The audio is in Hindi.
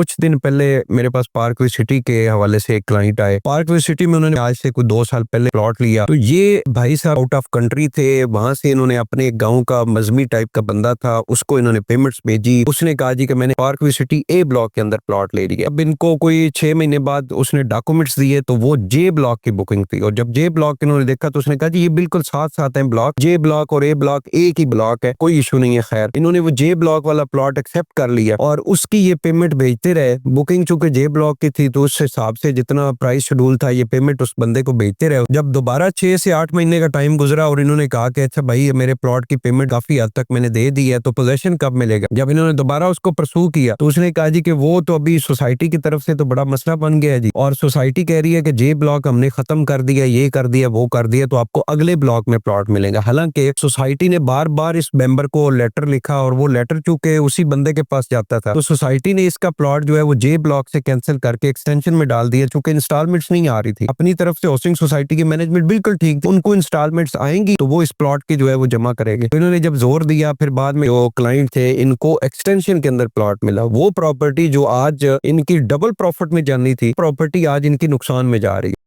कुछ दिन पहले मेरे पास पार्कवे सिटी के हवाले से एक क्लाइंट आए। पार्कवे सिटी में उन्होंने आज से कुछ 2 साल पहले प्लॉट लिया। तो ये भाई साहब आउट ऑफ कंट्री थे, वहां से इन्होंने अपने एक गांव का मजमी टाइप का बंदा था, उसको इन्होंने पेमेंट्स भेजी। उसने कहा जी कि मैंने पार्कवे सिटी ए ब्लॉक के अंदर प्लॉट ले लिया। अब इनको कोई 6 महीने बाद उसने डॉक्यूमेंट्स दिए तो वो जे ब्लॉक की बुकिंग थी, और जब जे ब्लॉक इन्होंने देखा तो उसने कहा जी ये बिल्कुल साथ साथ है ब्लॉक, जे ब्लॉक और ए ब्लॉक एक ही ब्लॉक है, कोई इशू नहीं है। खैर इन्होंने वो जे ब्लॉक वाला प्लॉट एक्सेप्ट कर लिया और उसकी ये पेमेंट भेजते रहे। बुकिंग चूंकि जे ब्लॉक की थी तो उस हिसाब से जितना प्राइस शेड्यूल था ये पेमेंट उस बंदे को भेजते रहे। जब दोबारा 6 से 8 महीने का टाइम गुजरा और इन्होंने कहा कि अच्छा भाई ये मेरे प्लॉट की पेमेंट काफी हद तक मैंने दे दी है, तो पोजेशन कब मिलेगा। जब इन्होंने दोबारा उसको परसू किया तो उसने कहा जी कि वो तो अभी सोसाइटी की तरफ से तो बड़ा मसला बन गया है जी, और सोसाइटी कह रही है कि जे ब्लॉक हमने खत्म कर दिया, ये कर दिया, वो कर दिया, तो आपको अगले ब्लॉक में प्लॉट मिलेगा। हालांकि सोसाइटी ने बार बार इस मेंबर को लेटर लिखा और वो लेटर चूंकि उसी बंदे के पास जाता था, तो सोसाइटी ने इसका प्लॉट जो है वो जे ब्लॉक से कैंसिल करके एक्सटेंशन में डाल दिया। चूंकि इंस्टॉलमेंट्स नहीं आ रही थी अपनी तरफ से, हाउसिंग सोसाइटी की मैनेजमेंट बिल्कुल ठीक थी, उनको इंस्टॉलमेंट्स आएंगी तो वो इस प्लॉट की जो है वो जमा करेंगे। तो इन्होंने जब जोर दिया, फिर बाद में जो क्लाइंट थे इनको एक्सटेंशन के अंदर प्लॉट मिला। वो प्रॉपर्टी जो आज इनकी डबल प्रॉफिट में जानी थी, प्रॉपर्टी आज इनकी नुकसान में जा रही है।